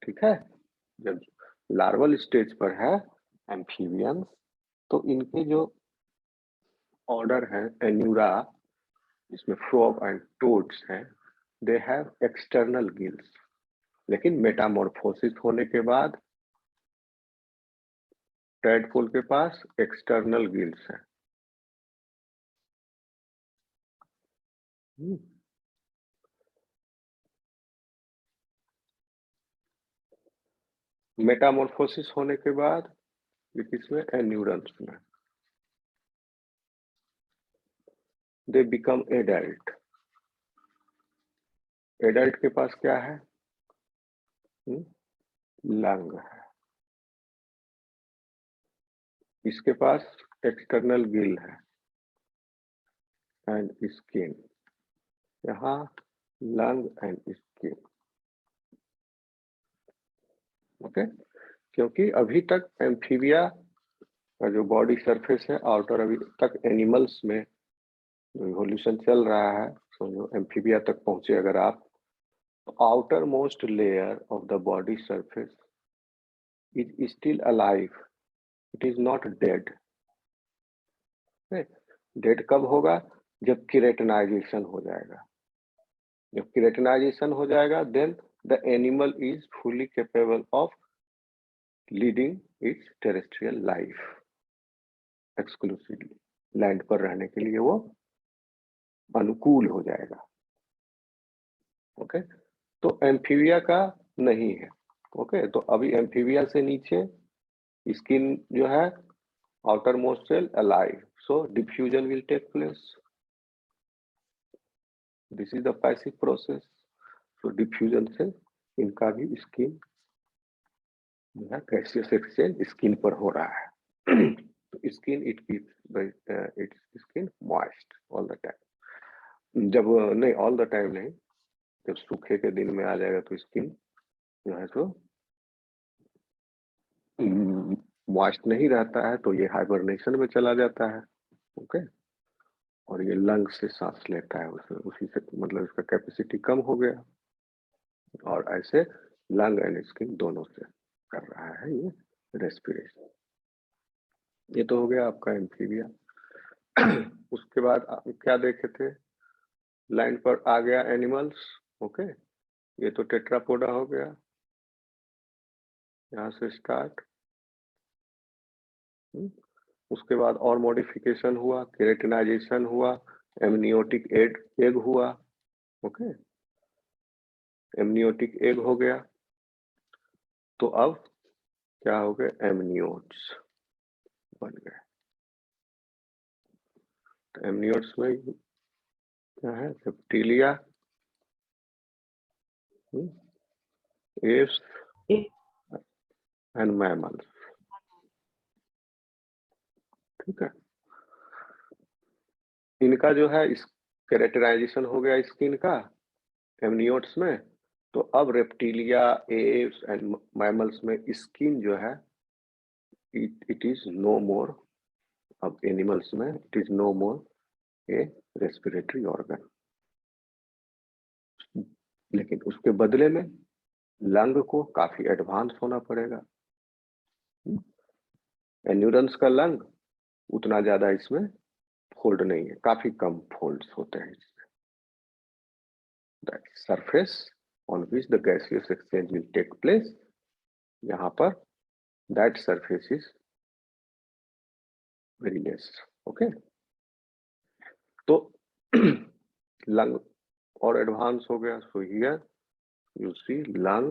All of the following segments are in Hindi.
ठीक है। जब लार्वल स्टेज पर है एम्फीबियंस, तो इनके जो ऑर्डर है एन्यूरा, जिसमें फ्रॉग एंड टोड्स हैं, दे हैव एक्सटर्नल गिल्स। लेकिन मेटामॉर्फोसिस होने के बाद टैडपोल के पास एक्सटर्नल गिल्स है। मेटामॉर्फोसिस होने के बाद ये किसमें, एन्यूरन्स में, दे बिकम एडल्ट। एडल्ट के पास क्या है, लंग है। इसके पास एक्सटर्नल गिल है एंड स्किन, यहाँ लंग एंड स्किन। ओके, क्योंकि अभी तक एम्फीबिया का जो बॉडी सरफेस है आउटर, अभी तक एनिमल्स में जो इवोल्यूशन चल रहा है, समझो एम्फीबिया तक पहुंचे अगर आप, outer most layer of the body surface is still alive, it is not dead. Dead कब होगा, जब केराटिनाइजेशन हो जाएगा। जब केराटिनाइजेशन हो जाएगा, then the animal is fully capable of leading its terrestrial life exclusively. Land पर रहने के लिए वो अनुकूल हो जाएगा। ओके, तो एम्फीबिया का नहीं है। ओके, तो अभी एम्फीबिया से नीचे स्किन जो है outermost cell alive, so diffusion will take place. This is the passive process. तो डिफ्यूजन से इनका भी स्किन जो है गैसियस एक्सचेंज स्किन पर हो रहा है। तो skin it keeps it's skin moist all the time. जब नहीं, ऑल द टाइम नहीं, जब सूखे के दिन में आ जाएगा तो स्किन जो है तो मॉइस्ट नहीं रहता है, तो ये हाइबरनेशन में चला जाता है। ओके, और ये लंग से सांस लेता है, उसी से मतलब इसका कैपेसिटी कम हो गया, और ऐसे लंग एंड स्किन दोनों से कर रहा है ये रेस्पिरेशन। ये तो हो गया आपका एम्फीबिया। उसके बाद आप क्या देखे थे, लाइन पर आ गया एनिमल्स। ओके, ये तो टेट्रापोडा हो गया, यहाँ से स्टार्ट। उसके बाद और मॉडिफिकेशन हुआ, केराटिनाइजेशन हुआ, एमनियोटिक एग हुआ। ओके, एमनियोटिक एग हो गया, तो अब क्या हो गए, एमनियोट्स बन गए। तो एमनियोट्स में क्या है, रेप्टिलिया, एप्स एंड मैमल्स। ठीक है, इनका जो है इस कैरेक्टराइजेशन हो गया स्किन का एमनियोट्स में। तो अब रेप्टिलिया, एप्स एंड मैमल्स में स्किन जो है इट इज नो मोर। अब एनिमल्स में it is no more a respiratory organ, लेकिन उसके बदले में लंग को काफी एडवांस होना पड़ेगा। एन्यूरेंस का लंग उतना ज्यादा इसमें फोल्ड नहीं है, काफी कम फोल्ड्स होते हैं इसमें। The surface on which the gaseous exchange will take place, यहाँ पर that surface is very less. Okay, तो लंग और एडवांस हो गया। So here you see lung,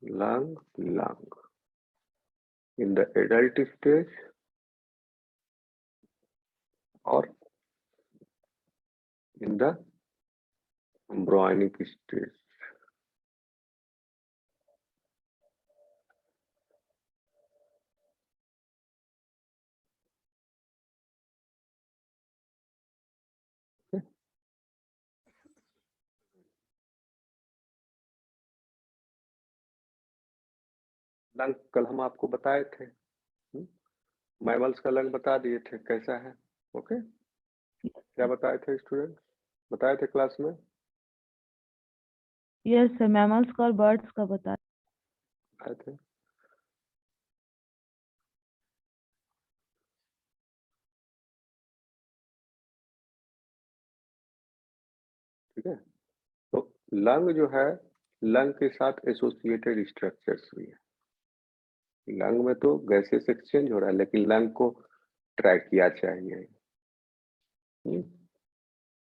lung, lung in the adult stage or in the embryonic stage. Lung कल हम आपको बताए थे, मैमल्स का लंग बता दिए थे कैसा है। ओके, क्या बताए थे स्टूडेंट, बताए थे क्लास में। यस सर, मैमल्स का और बर्ड्स का बता। आए थे। ठीक है, तो लंग जो है, लंग के साथ एसोसिएटेड स्ट्रक्चर्स भी है। लंग में तो गैसेस एक्सचेंज हो रहा है, लेकिन लंग को ट्रैकिया चाहिए,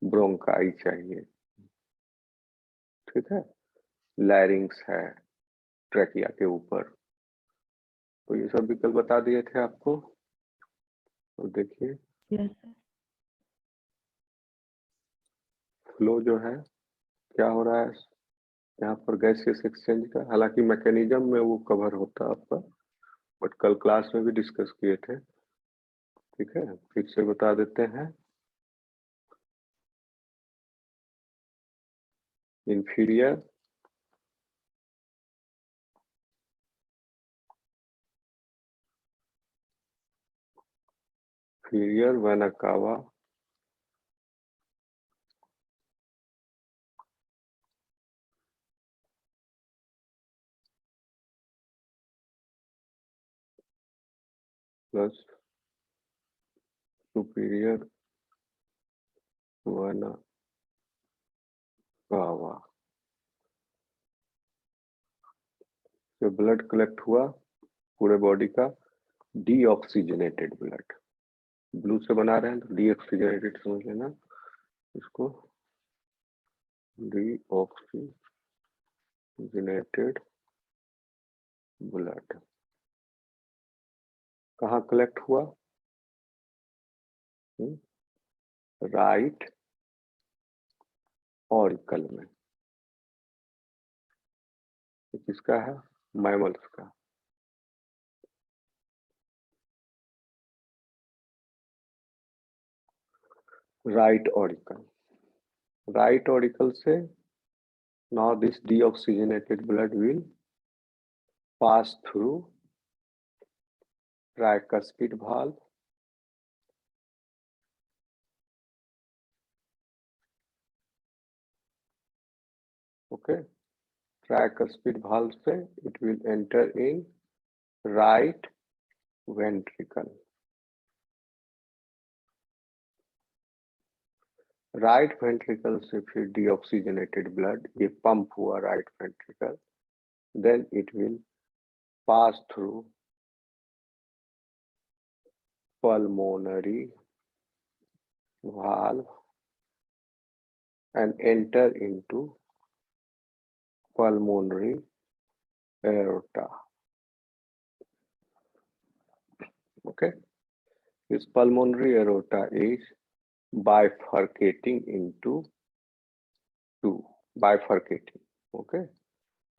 ब्रोंकाई चाहिए, ठीक है, लैरिंग्स है ट्रैकिया के ऊपर। तो ये सब विकल्प बता दिए थे आपको। तो देखिए यस सर। फ्लो जो है क्या हो रहा है यहाँ पर गैसियस एक्सचेंज का, हालांकि मैकेनिज्म में वो कवर होता है आपका, बट कल क्लास में भी डिस्कस किए थे। ठीक है, फिर से बता देते हैं। Inferior inferior vena cava plus superior vena cava से ब्लड कलेक्ट हुआ पूरे बॉडी का, डीऑक्सीजनेटेड ब्लड। ब्लू से बना रहे हैं तो डीऑक्सीजनेटेड समझ लेना इसको, डीऑक्सीजनेटेड ब्लड कहाँ कलेक्ट हुआ? राइट ऑरिकल में। किसका है? मैमल्स का। राइट ऑरिकल, राइट ऑरिकल से now this deoxygenated blood will pass through tricuspid valve, okay, tricuspid valve से it will enter in right ventricle, right ventricle से फिर डीऑक्सीजनेटेड ब्लड ये पंप हुआ right ventricle, then it will pass through pulmonary valve and enter into pulmonary aorta. Okay, this pulmonary aorta is bifurcating into two, bifurcating, okay,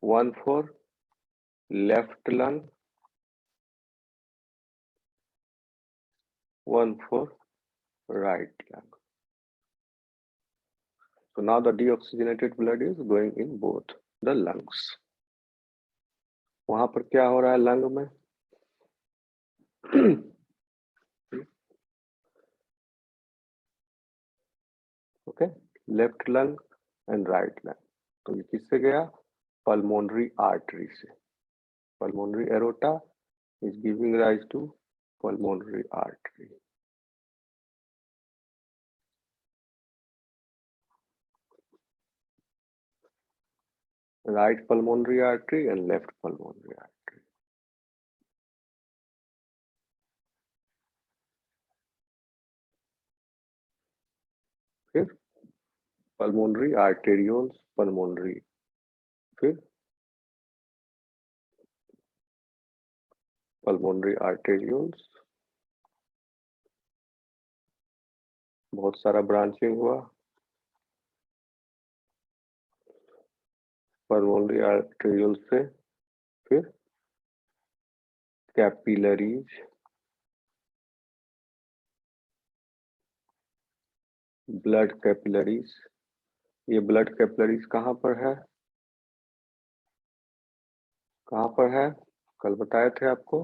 one for left lung, one for right lung. So now the deoxygenated blood is going in both the lungs. वहां पर क्या हो रहा है लंग में? Okay, left lung and right lung. तो ये किससे गया? पल्मोनरी आर्टरी से। Pulmonary aorta is giving rise to pulmonary artery. Right pulmonary artery and left pulmonary artery. फिर pulmonary arterioles, pulmonary, फिर pulmonary arterioles, बहुत सारा ब्रांचिंग हुआ। pulmonary arterioles से फिर कैपिलरीज, ब्लड कैपिलरीज। ये ब्लड कैपिलरीज कहाँ पर है? कहाँ पर है? कल बताए थे आपको।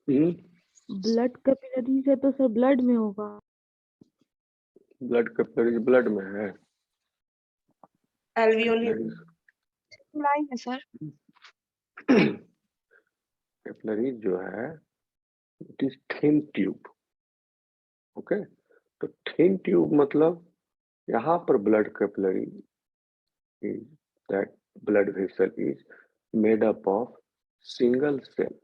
ब्लड कैपिलरीज है तो सर ब्लड में होगा। ब्लड कैपिलरीज ब्लड में है। alveoli लाइन है सर। कैपिलरीज जो है it is thin tube. Okay, तो थिन ट्यूब मतलब यहाँ पर blood capillary is that blood vessel is made up of single cell